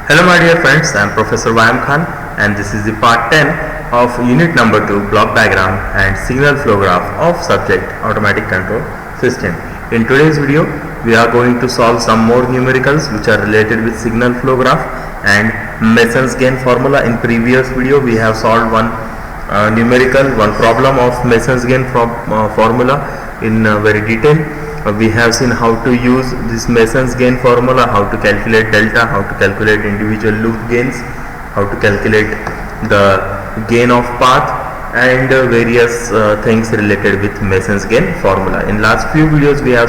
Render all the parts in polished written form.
Hello my dear friends, I am Professor Wayam Khan and this is the part 10 of unit number 2 block diagram and signal flow graph of subject automatic control system. In today's video we are going to solve some more numericals which are related with signal flow graph and Mason's gain formula. In previous video we have solved one one problem of Mason's gain formula in very detail. We have seen how to use this Mason's gain formula, how to calculate delta, how to calculate individual loop gains, how to calculate the gain of path and various things related with Mason's gain formula. In last few videos we are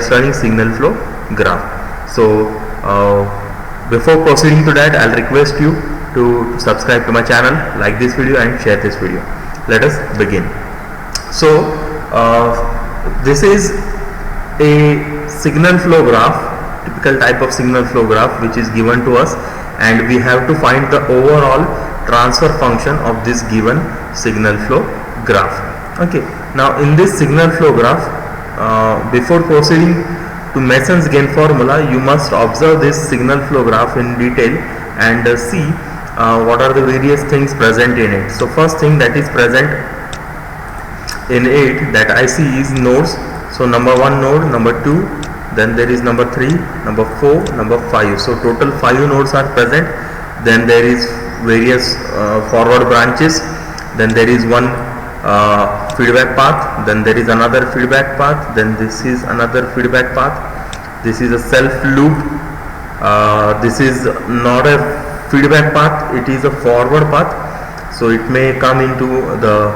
studying signal flow graph. So before proceeding to that, I'll request you to subscribe to my channel, like this video and share this video. Let us begin. So this is a signal flow graph, typical type of signal flow graph which is given to us, and we have to find the overall transfer function of this given signal flow graph. Okay, now in this signal flow graph, before proceeding to Mason's gain formula, you must observe this signal flow graph in detail and see what are the various things present in it. So first thing that is present in it that I see is nodes. So number 1 node, number 2, then there is number 3, number 4, number 5. So total 5 nodes are present. Then there is various forward branches. Then there is one feedback path. Then there is another feedback path. Then this is another feedback path. This is a self loop. This is not a feedback path. It is a forward path. So it may come into the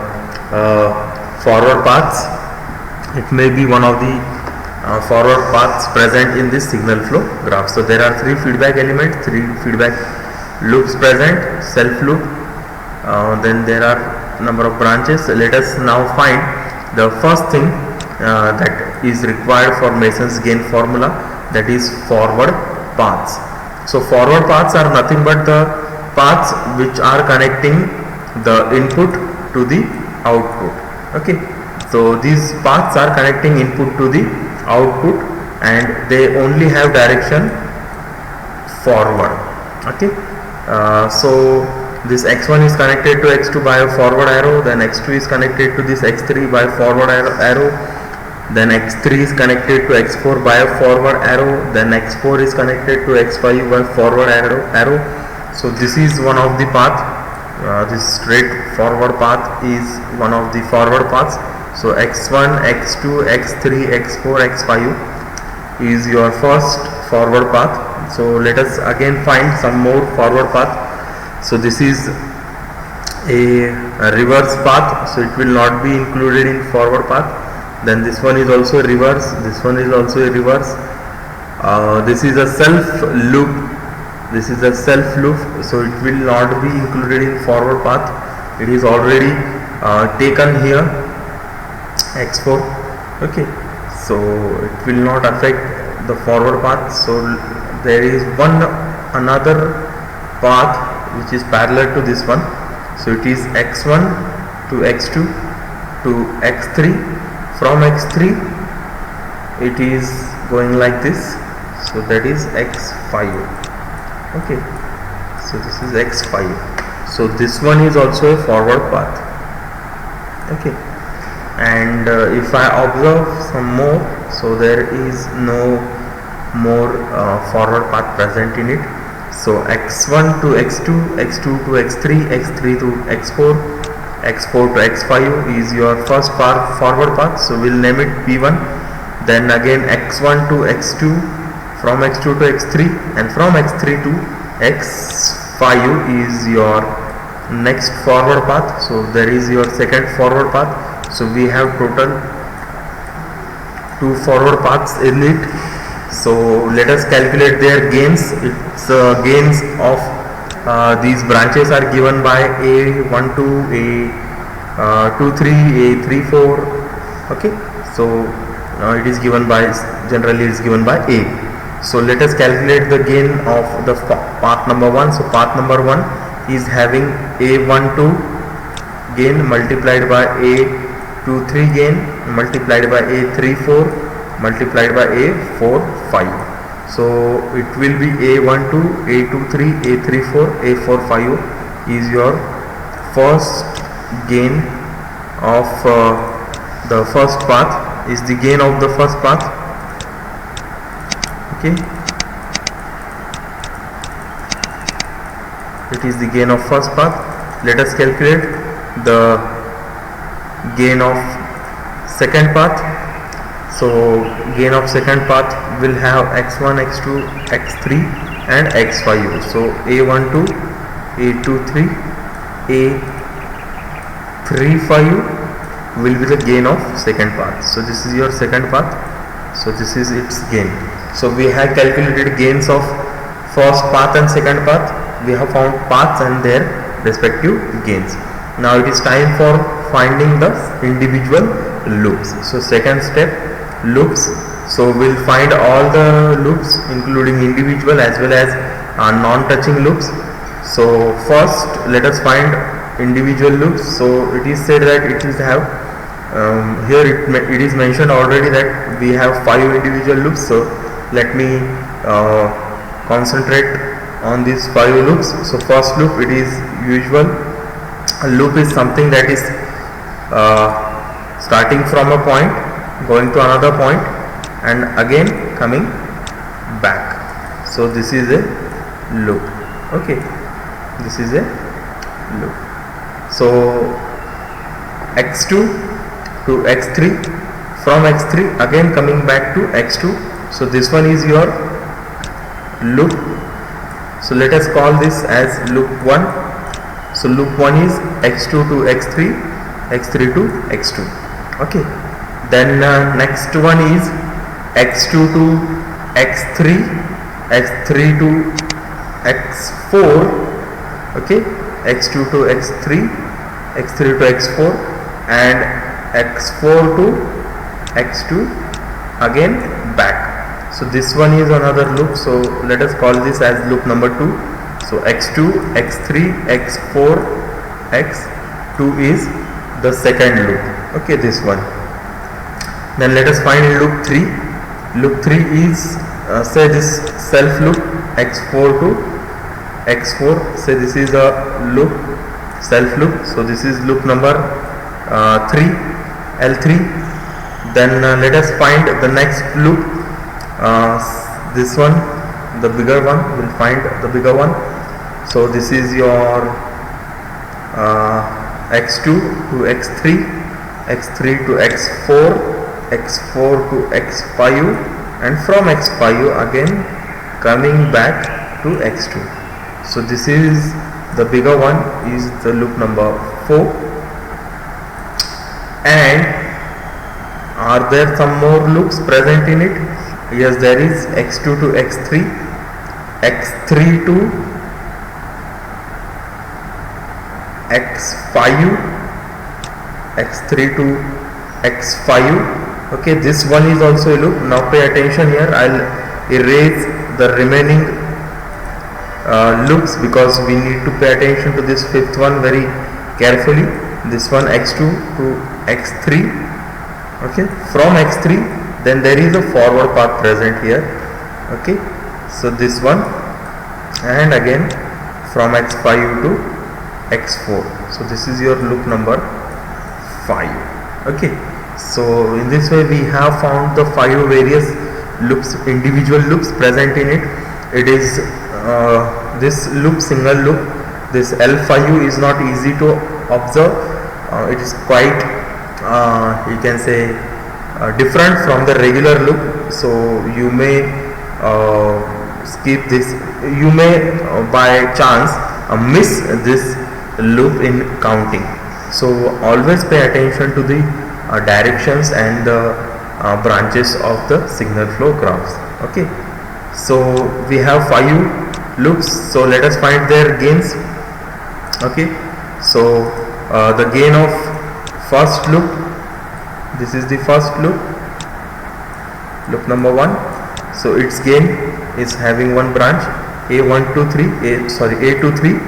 forward paths. It may be one of the forward paths present in this signal flow graph. So there are 3 feedback elements, 3 feedback loops present, self loop, then there are number of branches. Let us now find the first thing that is required for Mason's gain formula, that is forward paths. So forward paths are nothing but the paths which are connecting the input to the output. Okay, so these paths are connecting input to the output and they only have direction forward. Okay, so this x1 is connected to x2 by a forward arrow, then x2 is connected to this x3 by forward arrow, then x3 is connected to x4 by a forward arrow, then x4 is connected to x5 by forward arrow. So this is one of the path. This straight forward path is one of the forward paths. So x1, x2, x3, x4, x5 is your first forward path. So let us again find some more forward path. So this is a reverse path, so it will not be included in forward path. Then this one is also reverse, this one is also a reverse. This is a self loop. This is a self loop, so it will not be included in forward path. It is already taken here, x4. Okay, so it will not affect the forward path. So there is another path which is parallel to this one. So it is x1 to x2 to x3. From x3 it is going like this. So that is x5. Okay, so this is x5. So this one is also a forward path. Okay, and if I observe some more, so there is no more forward path present in it. So x1 to x2, x2 to x3, x3 to x4, x4 to x5 is your first forward path. So we'll name it p1. Then again x1 to x2, from x2 to x3, and from x3 to x5 is your next forward path. So there is your second forward path. So we have total 2 forward paths in it. So let us calculate their gains. Its gains of these branches are given by a12, a23, a34. Okay, so it is given by, generally it is given by a. So let us calculate the gain of the path number 1. So path number 1 is having a12 gain multiplied by a23 gain multiplied by a34 multiplied by a45. So it will be A12, A23, A34, A45 is your first gain of the first path, is the gain of the first path. Okay, it is the gain of first path. Let us calculate the gain of second path. So gain of second path will have x1, x2, x3 and x5. So A12, A23, A35 will be the gain of second path. So this is your second path. So this is its gain. So we have calculated gains of first path and second path. We have found paths and their respective gains. Now it is time for finding the individual loops. So second step, loops. So we'll find all the loops including individual as well as non-touching loops. So first let us find individual loops. So it is said that it is have here it is mentioned already that we have 5 individual loops. So let me concentrate on these 5 loops. So first loop, it is usual. A loop is something that is starting from a point, going to another point and again coming back. So this is a loop. Okay, this is a loop. So x2 to x3, from x3 again coming back to x2. So this one is your loop. So let us call this as loop 1. So loop 1 is x2 to x3, x3 to x2. Okay. Then next one is x2 to x3, x3 to x4. Okay. x2 to x3, x3 to x4 and x4 to x2 again back. So this one is another loop. So let us call this as loop number 2. So x2, x3, x4, x2 is the second loop. Okay, this one. Then let us find loop 3. Loop 3 is say this self loop x4 to x4. Say this is a loop, self loop. So this is loop number 3, L3. Then let us find the next loop. This one, the bigger one, we'll find the bigger one. So this is your x2 to x3, x3 to x4, x4 to x5 and from x5 again coming back to x2. So this is the bigger one, is the loop number 4. And are there some more loops present in it? Yes, there is x2 to x3, x3 to x5, x3 to x5. Okay, this one is also a loop. Now pay attention here. I'll erase the remaining loops because we need to pay attention to this fifth one very carefully. This one x2 to x3. Okay, from x3 then there is a forward path present here. Okay, so this one and again from x5 to x4. So this is your loop number 5. Okay, so in this way we have found the 5 various loops, individual loops present in it. It is this loop, single loop, this L5 is not easy to observe. It is quite you can say different from the regular loop. So you may skip this, you may by chance miss this loop in counting. So always pay attention to the directions and the branches of the signal flow graphs. Okay, so we have 5 loops. So let us find their gains. Okay, so the gain of first loop, this is the first loop, loop number 1. So its gain is having one branch, A123, A23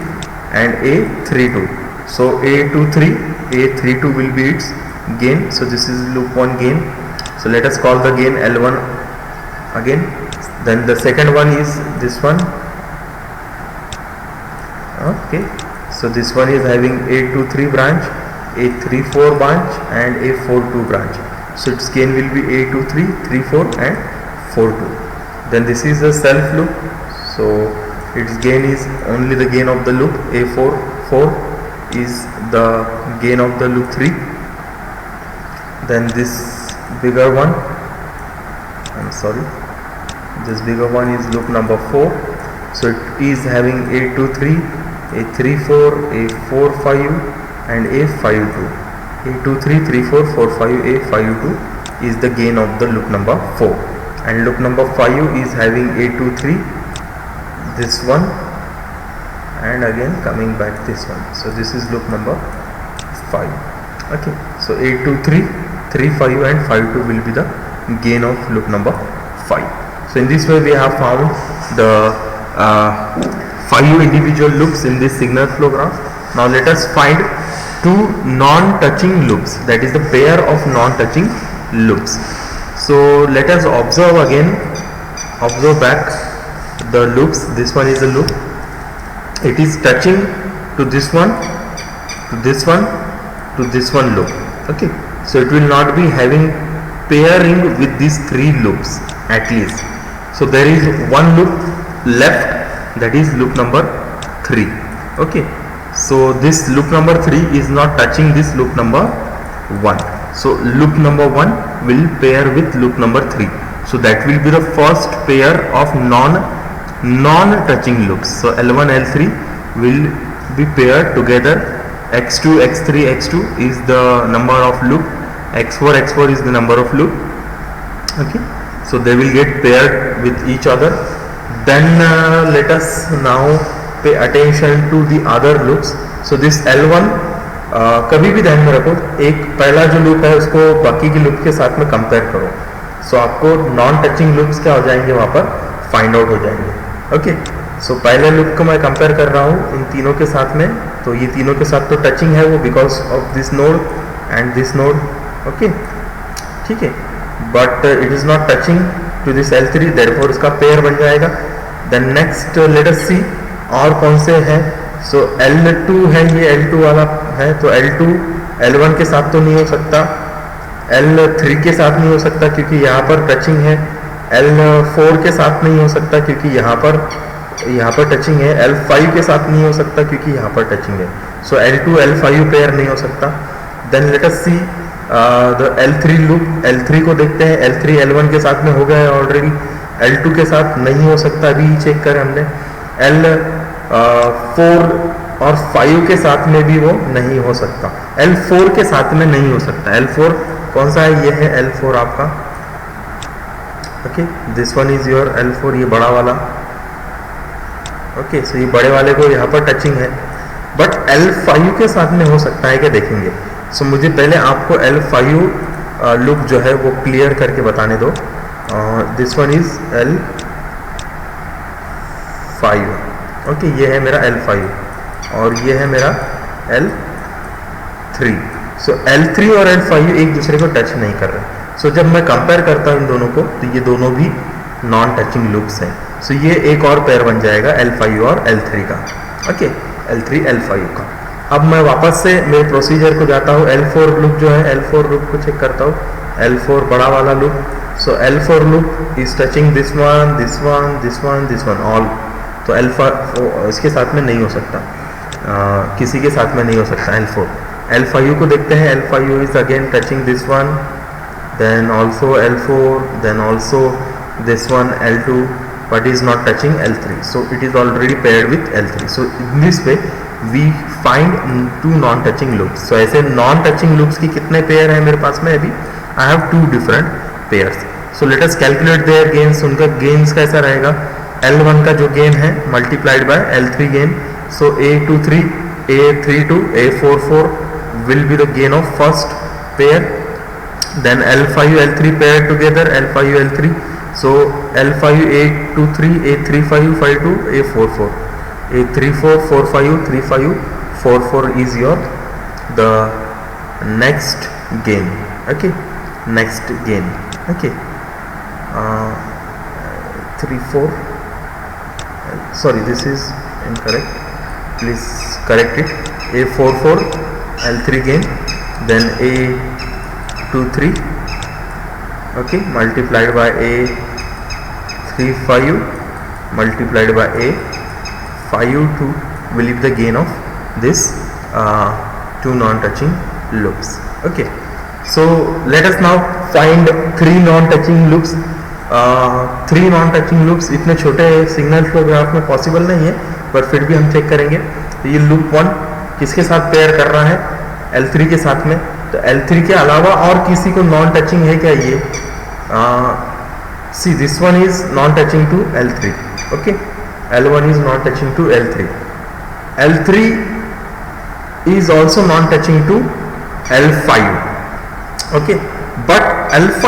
and A32. So A23, A32 will be its gain. So this is loop 1 gain. So let us call the gain L1 again. Then the second one is this one. Okay, so this one is having A23 branch, A34 branch and A42 branch. So its gain will be A23, 34 and 42. Then this is a self loop, so its gain is only the gain of the loop. A4 is the gain of the loop 3. Then this bigger one, this bigger one is loop number 4. So it is having A23, A34, A45 and A52. A23, 34, 45, A52 is the gain of the loop number 4. And loop number 5 is having A23, this one, and again coming back this one. So this is loop number 5. Okay, so A23, 35 and 52 will be the gain of loop number 5. So in this way we have found the 5 individual loops in this signal flow graph. Now let us find 2 non-touching loops, that is the pair of non-touching loops. So let us observe back the loops. This one is a loop, it is touching to this one, to this one, to this one loop. Okay, so it will not be having pairing with these 3 loops at least. So there is one loop left, that is loop number 3. Okay, so this loop number 3 is not touching this loop number 1. So loop number 1 will pair with loop number 3. So that will be the first pair of non-touching loops. So L1, L3 will be paired together. X2, X3, X2 is the number of loop. X4, X4 is the number of loop. Okay, so they will get paired with each other. Then let us now pay attention to the other loops. So this L1 कभी भी ध्यान में रखो, एक पहला जो loop है उसको बाकी के लूप के साथ में कंपेयर करो. सो आपको नॉन टचिंग लूप्स क्या हो जाएंगे वहाँ पर फाइंड आउट हो जाएंगे. ओके, सो पहले लूप को मैं कंपेयर कर रहा हूँ इन तीनों के साथ में. तो ये तीनों के साथ तो टचिंग है वो, because of this node and this node. Okay, ठीक है, but it is not touching to this L3, therefore इसका पेयर बन जाएगा. Then next let us see और कौन से हैं. सो L2 है, ये L2 वाला है, तो L2 L1 के साथ तो नहीं हो सकता, L3 के साथ नहीं हो सकता क्योंकि यहाँ पर टचिंग है, L4 के साथ नहीं हो सकता क्योंकि यहाँ पर टचिंग है, L5 के साथ नहीं हो सकता क्योंकि यहाँ पर टचिंग है. सो L2 L5 पेयर नहीं हो सकता. Then let us see the L3 loop. L3 को देखते हैं, L3 L1 के साथ में हो गया है ऑलरेडी, L2 के साथ नहीं हो सकता, अभी चेक करें हमने. L4 और 5 के साथ में भी वो नहीं हो सकता, L4 के साथ में नहीं हो सकता. L4 कौन सा है, ये है L4 आपका. Okay, this one is your L4, ये बड़ा वाला. ओके, सो ये बड़े वाले को यहाँ पर टचिंग है, बट L5 के साथ में हो सकता है क्या, देखेंगे. सो मुझे पहले आपको L5 लूप जो है वो क्लियर करके बताने दो. This one is L5. Okay, ये है मेरा L5 और ये है मेरा L3. सो L3 और L5 एक दूसरे को टच नहीं कर रहे. सो जब मैं कंपेयर करता हूँ इन दोनों को तो ये दोनों भी नॉन टचिंग लूप्स हैं. सो ये एक और पेयर बन जाएगा L5 और L3 का. ओके, L3 L5 का. अब मैं वापस से मेरे प्रोसीजर को जाता हूँ. L4 लूप जो है, L4 लूप को चेक करता हूँ. L4 बड़ा वाला loop. So L4 loop is touching this one, this one, this one, this one, all. तो L5 इसके साथ में नहीं हो सकता, किसी के साथ में नहीं हो सकता. L4. L5 को देखते हैं. L5 is again touching this one, then also L4, then also this one L2, but is not touching L3. So it is already paired with L3. So in this way we find 2 non-touching loops. So ऐसे non-touching loops की कितने pair हैं मेरे पास में अभी? I have 2 different pairs. So let us calculate their gains. उनका gains कैसा रहेगा? L1 का जो गेन है multiplied by L3 gain. So A23, A32, A44 will be the gain of first pair. Then L5 L3 paired together, L5 L3. So L5 A23, A35 52, A44, A34 45 35 44 is your the next gain. Okay, next gain. Okay, 3 4, sorry this is incorrect, please correct it. A4 4 L3 gain, then A2 3, okay, multiplied by A3 5 multiplied by A5 2 will give the gain of this two non-touching loops. Okay, so let us now find three non-touching loops. Three non touching loops इतने छोटे signal flow graph में possible नहीं है, but फिर भी हम check करेंगे. तो ये लूप 1 किसके साथ पेयर कर रहा है? L3 के साथ में. तो L3 के अलावा और किसी को नॉन टचिंग है क्या? ये see this one is non touching to L3. Okay, L1 is non touching to L3. L3 is also non touching to L5. Okay, but L5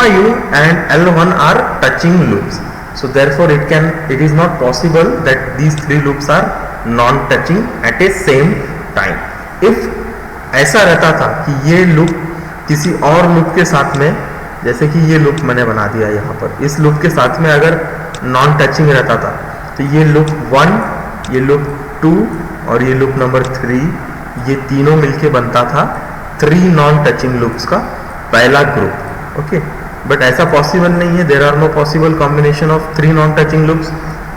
and L1 are touching loops. So therefore it is not possible that these three loops are non touching at a same time. If ऐसा रहता था कि ये loop किसी और loop के साथ में, जैसे कि ये लूप मैंने बना दिया यहाँ पर, इस लूप के साथ में अगर नॉन टचिंग रहता था तो ये लूप 1, ये लूप 2 और ये लूप नंबर 3, ये तीनों मिलके बनता था 3 नॉन टचिंग लूप्स का पहला ग्रुप. ओके, बट ऐसा पॉसिबल नहीं है. There are no possible combination of 3 non touching loops.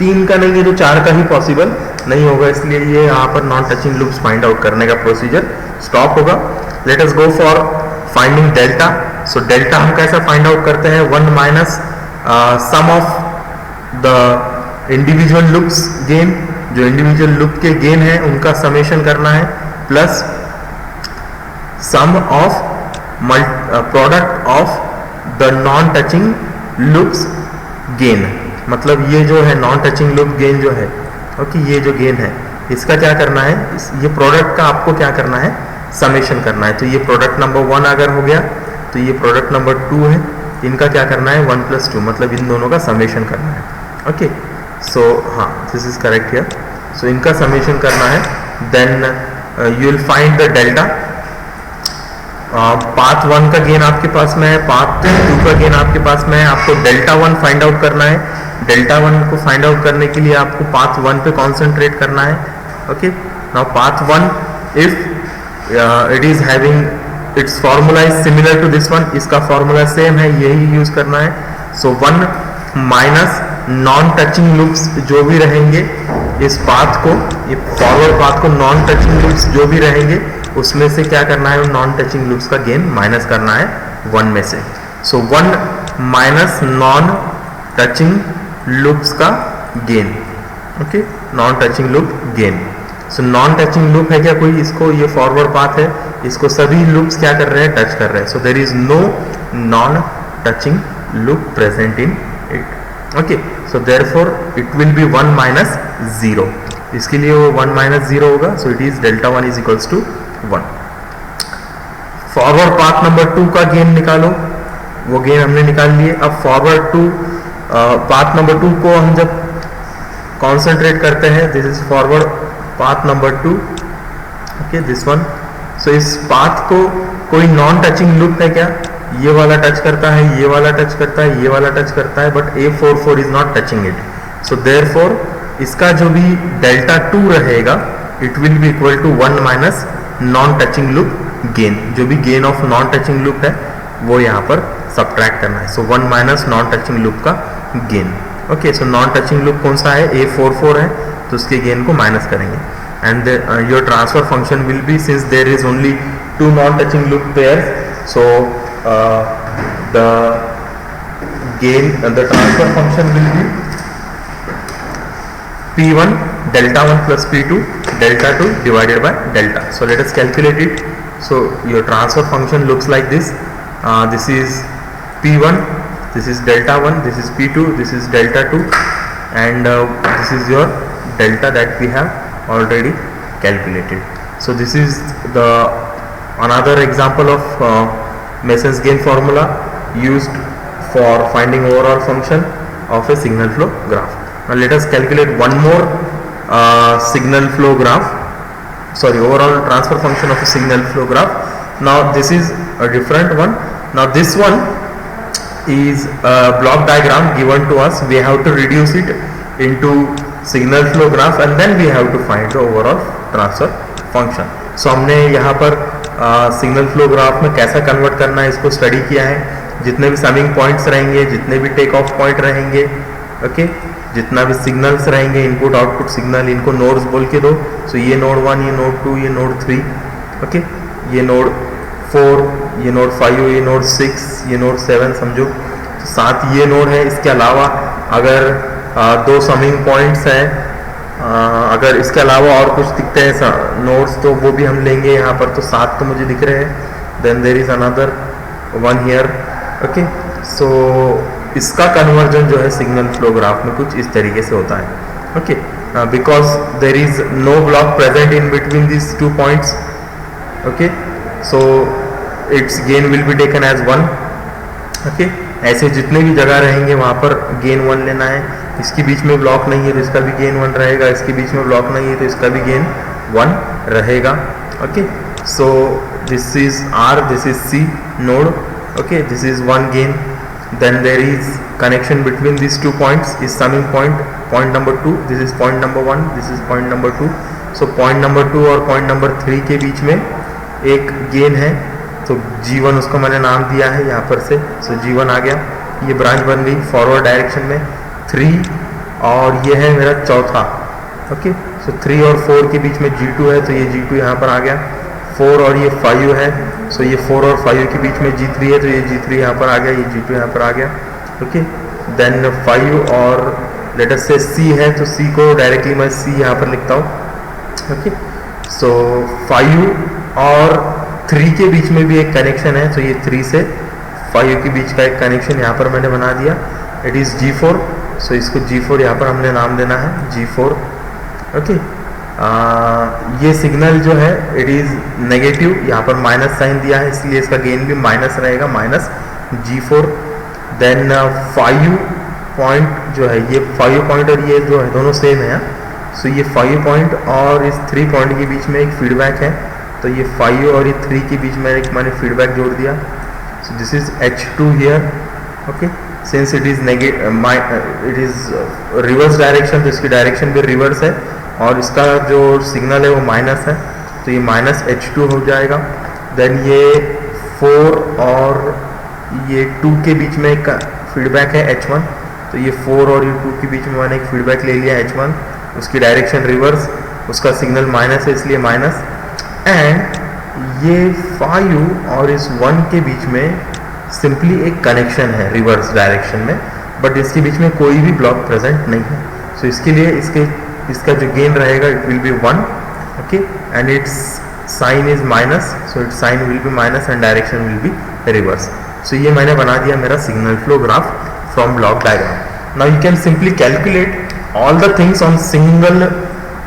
3 का नहीं है तो 4 का ही पॉसिबल नहीं होगा, इसलिए ये यहाँ पर non touching loops find out करने का प्रोसीजर स्टॉप होगा. Let us go for finding delta. So delta हम कैसे फाइंड आउट करते हैं? 1 minus sum of the individual loops gain, जो इंडिविजुअल लूप के गेन है उनका समेशन करना है, plus sum of product of the non touching loops gain. मतलब ये जो है नॉन टचिंग लूप गेन जो है, ओके, ये जो गेन है इसका क्या करना है? ये प्रोडक्ट का आपको क्या करना है? समेशन करना है. तो ये प्रोडक्ट नंबर 1 अगर हो गया तो ये प्रोडक्ट नंबर 2 है, इनका क्या करना है? 1 + 2, मतलब इन दोनों का समेशन करना है. ओके, सो हाँ, this is correct here. So इनका समेशन करना है. Then you will find the delta. Path 1 का गेन आपके पास में है, पाथ 2 का गेन आपके पास में है. आपको डेल्टा 1 फाइंड आउट करना है. डेल्टा 1 को फाइंड आउट करने के लिए आपको पाथ 1 पे कॉन्सेंट्रेट करना है. Okay, now path 1 if it is having its formula is similar to this one, इसका फॉर्मूला सेम है, यही यूज करना है. So 1 minus non touching loops जो भी रहेंगे इस पाथ को, ये फॉरवर्ड पाथ को नॉन टचिंग लूप्स जो भी रहेंगे उसमें से क्या करना है? नॉन टचिंग लूप्स का गेन माइनस करना है 1 में से. So 1 minus non touching loops का gain. Okay, non touching loop gain. सो नॉन टचिंग लूप है क्या कोई? इसको, ये फॉरवर्ड पाथ है, इसको सभी लूप्स क्या कर रहे हैं? टच कर रहे हैं. So there is no non touching loop present in it. Okay, so therefore it will be 1 minus 0. इसके लिए वो 1 माइनस 0 होगा. So it is delta 1 is equals to 1. Forward path number 2 का गेन निकालो. वो गेन हमने निकाल लिए. अब फॉरवर्ड 2 पाथ नंबर 2 को हम जब कॉन्सेंट्रेट करते हैं, this is forward path number 2. Okay, this one. So इस पाथ को कोई नॉन टचिंग लूप है क्या? ये वाला टच करता है, ये वाला टच करता है, ये वाला टच करता है, but A44 is not touching it. So therefore इसका जो भी डेल्टा 2 रहेगा it will be equal to 1 minus non touching loop gain. जो भी gain of non touching loop है वो यहाँ पर सब्ट्रैक्ट करना है. So 1 minus non touching loop का gain. Okay, so non touching loop कौन सा है? A44 है, तो उसके गेन को माइनस करेंगे. And your transfer function will be, since there is only 2 non touching loop pairs, so the gain, the transfer function will be P1 delta 1 plus P2 delta 2 divided by delta. So let us calculate it. So your transfer function looks like this. This is P1, this is delta 1, this is P2, this is delta 2, and this is your delta that we have already calculated. So this is the another example of Mason's gain formula used for finding overall function of a signal flow graph. Now let us calculate one more signal flow graph, sorry, overall transfer function of a signal flow graph. Now this is a different one. Now this one is a block diagram given to us. We have to reduce it into signal flow graph and then we have to find the overall transfer function. So हमने यहाँ पर signal flow graph में कैसा convert करना है इसको study किया है. जितने भी समिंग पॉइंट्स रहेंगे, जितने भी टेक ऑफ पॉइंट रहेंगे, ओके, जितना भी सिग्नल्स रहेंगे, इनपुट आउटपुट सिग्नल, इनको नोड्स बोल के दो. सो ये नोड 1, ये नोड 2, ये नोड 3, ओके, ये नोड 4, ये नोड 5, ये नोड 6, ये नोड 7 समझो. तो 7 ये नोड है. इसके अलावा अगर 2 समिंग पॉइंट्स हैं, अगर इसके अलावा और कुछ दिखते हैं नोड्स तो वो भी हम लेंगे यहाँ पर. तो 7 तो मुझे दिख रहे हैं. Then there is another 1 here, okay. So इसका कन्वर्जन जो है सिग्नल फ्लो ग्राफ में कुछ इस तरीके से होता है, okay. Because there is no block present in between this 2 points, okay. So its gain will be taken as 1, okay. ऐसे जितने भी जगह रहेंगे वहाँ पर गेन 1 लेना है. इसके बीच में ब्लॉक नहीं है तो इसका भी गेन 1 रहेगा. इसके बीच में ब्लॉक नहीं है तो इसका भी गेन 1 रहेगा, okay. So this is R, this is C node, okay. This is 1 gain. Then there is connection between this 2 points is summing point, point number 2. This is point number 1, this is point number 2. So point number 2 और point number 3 के बीच में एक gain है. तो G1 उसको मैंने नाम दिया है यहाँ पर से. सो G1 आ गया. ये ब्रांच बन गई फॉरवर्ड डायरेक्शन में 3 और ये है मेरा चौथा, ओके. सो 3 और 4 के बीच में G2 है तो ये G2 यहाँ पर आ गया. 4 और ये 5 है. सो ये 4 और 5 के बीच में G3 है तो ये G3 यहाँ पर आ गया, ये G2 यहाँ पर आ गया, ओके. देन 5 और लेट अस से C है तो C को डायरेक्टली मैं C यहाँ पर लिखता हूँ, ओके. सो 5 और 3 के बीच में भी एक कनेक्शन है. तो ये 3 से 5 के बीच का एक कनेक्शन यहाँ पर मैंने बना दिया. It is G4. सो इसको G4 यहाँ पर हमने नाम देना है, G4, ओके. ये सिग्नल जो है इट इज़ नेगेटिव, यहाँ पर माइनस साइन दिया है इसलिए इसका गेन भी माइनस रहेगा, माइनस G4. देन 5 पॉइंट जो है, ये 5 पॉइंट और ये जो है दोनों सेम है. सो ये 5 पॉइंट और इस 3 पॉइंट के बीच में एक फीडबैक है. तो ये 5 और ये 3 के बीच में एक मैंने फीडबैक जोड़ दिया. सो this is H2 here, okay. Since it is it is reverse direction तो इसकी डायरेक्शन भी रिवर्स है और इसका जो सिग्नल है वो माइनस है तो ये माइनस H2 हो जाएगा. देन ये 4 और ये 2 के बीच में एक फीडबैक है H1. तो ये 4 और ये 2 के बीच में मैंने एक फीडबैक ले लिया H1, उसकी डायरेक्शन रिवर्स, उसका सिग्नल माइनस है इसलिए माइनस. एंड ये 5 और इस 1 के बीच में सिंपली एक कनेक्शन है रिवर्स डायरेक्शन में, बट इसके बीच में कोई भी ब्लॉक प्रेजेंट नहीं है. सो इसके लिए इसका जो गेन रहेगा it will be 1, okay. And it's sign is minus, so it's sign will be minus and direction will be reverse. So ये मैंने बना दिया मेरा signal flow graph from block diagram. Now you can simply calculate all the things on single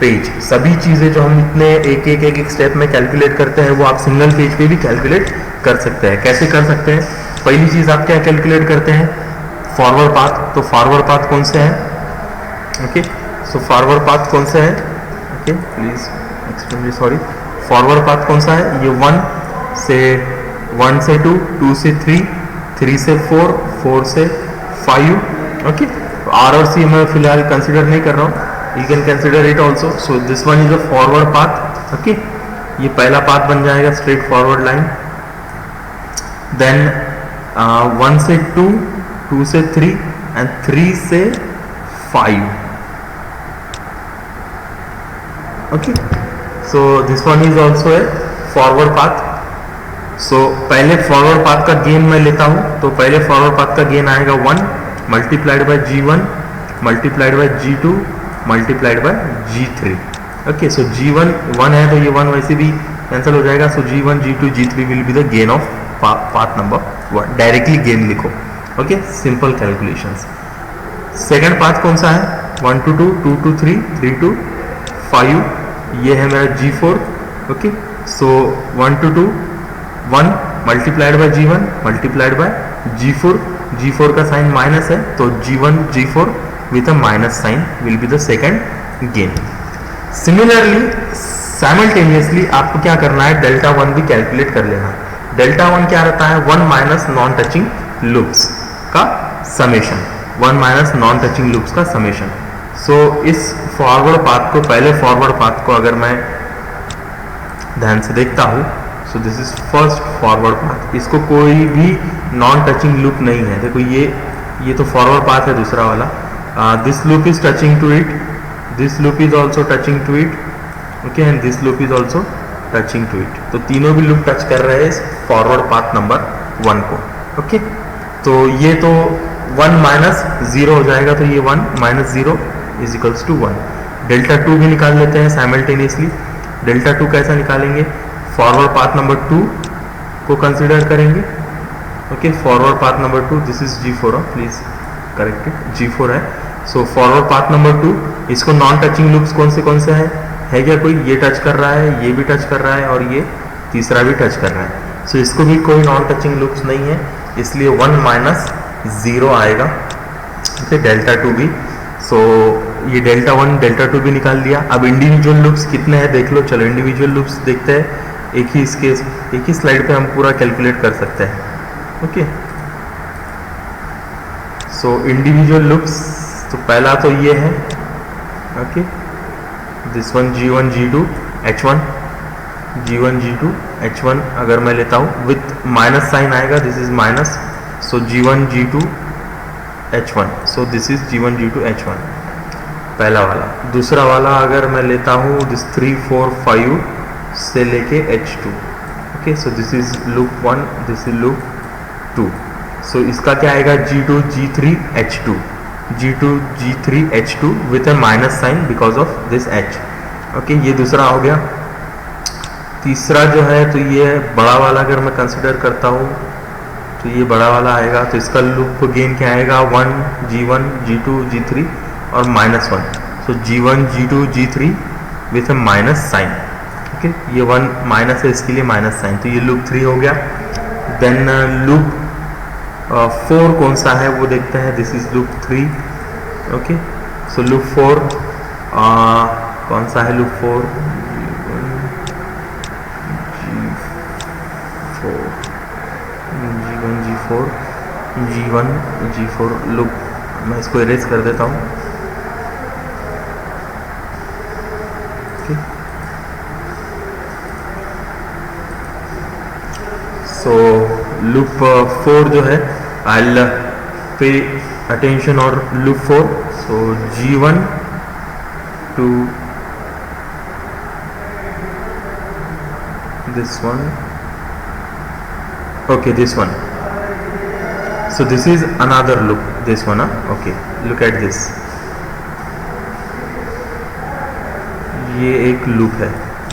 page. सभी चीज़ें जो हम इतने एक स्टेप में कैलकुलेट करते हैं वो आप सिंगल पेज पे भी कैलकुलेट कर सकते हैं. कैसे कर सकते हैं? पहली चीज़ आप क्या कैलकुलेट करते हैं? Forward path. तो फॉरवर्ड पाथ कौन से है, ओके. सो फॉरवर्ड पाथ कौन सा है, okay, please extremely sorry. Forward path कौन सा है? ये 1 से 2, 2 से 3, 3 से 4, 4 से 5, ओके. R और C मैं फिलहाल कंसिडर नहीं कर रहा हूँ, you can consider it also. So this one is a forward path, okay. ये पहला पाथ बन जाएगा स्ट्रेट फॉरवर्ड लाइन. देन 1 से 2, 2 से 3 एंड 3 से 5, okay. So this one is also a forward path. So पहले फॉरवर्ड पाथ का gain मैं लेता हूँ. तो पहले फॉरवर्ड पाथ का गेन आएगा 1 multiplied by G1 multiplied by G2 multiplied by G3, okay. So G1 1 है तो ये 1 वैसे भी कैंसिल हो जाएगा. So G1 G2 G3 will be the gain of path number 1. Directly gain लिखो, okay. Simple calculations. Second path कौन सा है? 1 to 2, 2 to 3, 3 to 5. ये है मेरा G4, okay. So 1 to 2 1 multiplied by G1 multiplied by G4. G4 का sign minus है तो G1 G4 with a minus sign will be the second gain. Similarly, simultaneously आपको क्या करना है? delta 1 भी कैलकुलेट कर लेना. delta 1 क्या रहता है? 1 माइनस नॉन टचिंग लूप्स. का summation, 1 minus non touching loops का समेशन। सो इस फॉरवर्ड पाथ को, पहले फॉरवर्ड पाथ को अगर मैं ध्यान से देखता हूँ, सो this is first forward path, इसको कोई भी नॉन टचिंग लूप नहीं है। देखो ये तो फॉरवर्ड पाथ है दूसरा वाला, this loop is touching to it, this loop is also touching to it, okay, and this loop is also touching to it. तो तीनों भी लूप टच कर रहे हैं इस फॉरवर्ड पाथ नंबर 1 को, ओके। तो ये तो 1 माइनस 0 हो जाएगा, तो ये 1 minus 0 is equals to 1। Delta 2 भी निकाल लेते हैं साइमल्टेनियसली। डेल्टा 2 कैसा निकालेंगे, फॉरवर्ड पाथ नंबर 2 को कंसिडर करेंगे, okay. Forward path number 2, this is G4, please correct it, G4 है। सो फॉरवर्ड पाथ नंबर 2, इसको नॉन टचिंग लूप्स कौन से हैं, है क्या कोई, ये टच कर रहा है, ये भी टच कर रहा है, और ये तीसरा भी टच कर रहा है। सो इसको भी कोई नॉन टचिंग लूप्स नहीं है, इसलिए 1 माइनस 0 आएगा, ओके। डेल्टा 2 भी, सो ये डेल्टा 1 डेल्टा 2 भी निकाल दिया। अब इंडिविजुअल लूप्स कितने हैं देख लो, चलो इंडिविजुअल लूप्स देखते हैं। एक ही स्लाइड पे हम पूरा कैलकुलेट कर सकते हैं, ओके। सो इंडिविजुअल लूप्स, तो पहला तो ये है, okay, this one G1 G2 H1, G1 G2 H1 अगर मैं लेता हूँ विथ माइनस साइन आएगा, this is minus, so G1 G2 H1, so this is G1 G2 H1 पहला वाला। दूसरा वाला अगर मैं लेता हूँ दिस 3 4 5 से लेके H2, okay, so this is loop 1, this is loop 2। So इसका क्या आएगा, G2 G3 H2, G2 G3 H2 with a minus sign because of this H, okay. ये दूसरा हो गया। तीसरा जो है, तो ये बड़ा वाला अगर मैं कंसिडर करता हूँ, तो ये बड़ा वाला आएगा, तो इसका लूप गेन क्या आएगा, 1 G1 G2 G3 और -1, सो G1 G2 G3 with a minus sign, okay. ये 1 माइनस है, इसके लिए माइनस साइन, तो ये लूप 3 हो गया। देन लूप 4 कौन सा है वो देखते हैं, this is loop 3, okay. So loop 4 कौन सा है, loop 4 G1 G4 G1 G4 loop, मैं इसको इरेज कर देता हूँ, ओके। सो लूप 4 जो है, आई पे अटेंशन और loop 4, so G1 to this one, okay, this one, so this is another loop, this one, okay, look at this, ये एक लूप है,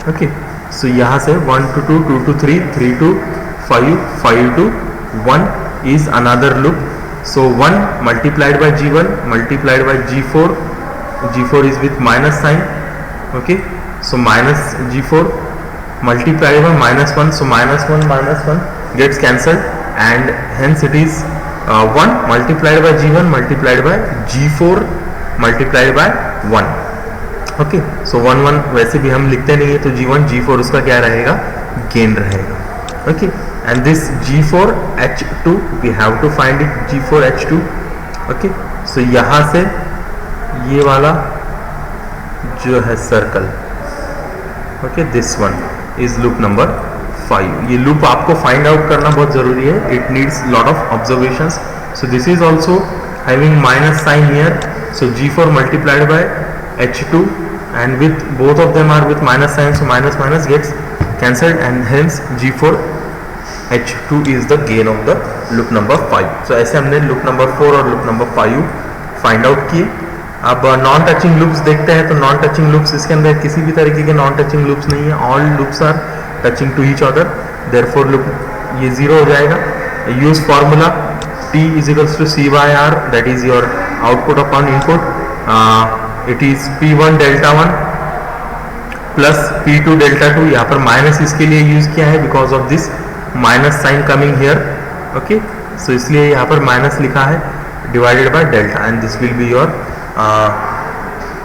ओके। सो यहाँ से 1 to 2, 2 to 3, 3 to 5, 5 to 1 is another loop. So 1 multiplied by G1 multiplied by G4, G4 is with minus sign, okay. So minus G4 multiplied by -1, so -1 gets cancelled, and hence it is 1 multiplied by G1 multiplied by G4 multiplied by 1, okay. So 1 1 वैसे भी हम लिखते नहीं है, तो G1 G4 उसका क्या रहेगा, गेन रहेगा, okay. And this G4 H2 we have to find it, G4 H2, okay. So यहाँ से ये वाला जो है circle, okay, this one is loop number 5. ये loop आपको find out करना बहुत ज़रूरी है, it needs lot of observations. So this is also having minus sign here, so G4 multiplied by H2, and with both of them are with minus sign, so minus minus gets cancelled, and hence G4 H2 is the gain of the loop number 5. So ऐसे हमने loop number 4 और loop number 5 find out किए। अब non touching loops देखते हैं, तो non touching loops, इसके अंदर किसी भी तरीके के नॉन टचिंग लूप्स नहीं है, all loops are touching to each other, therefore loop ये 0 हो जाएगा। Use formula T is equals to C by R, that is your output upon input, it is P1 delta 1 plus P2 delta 2, यहाँ पर minus इसके लिए use किया है because of this minus sign coming here, okay. So इसलिए यहाँ पर minus लिखा है, divided by delta, and this will be your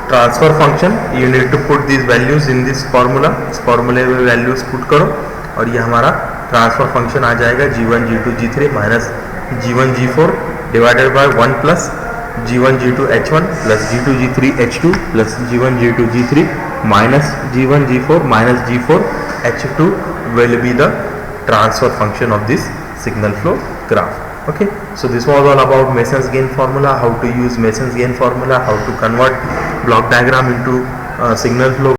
transfer function. You need to put this values in this formula, इस फॉर्मूले में वैल्यूज पुट करो, और ये हमारा ट्रांसफर फंक्शन आ जाएगा G1 G2 G3 minus G1 G4 divided by 1 plus G1 G2 H1 plus G2 G3 H2 plus G1 G2 G3 minus G1 G4 minus G4 H2 will be the transfer function of this signal flow graph. Okay, so this was all about Mason's gain formula, how to use Mason's gain formula, how to convert block diagram into signal flow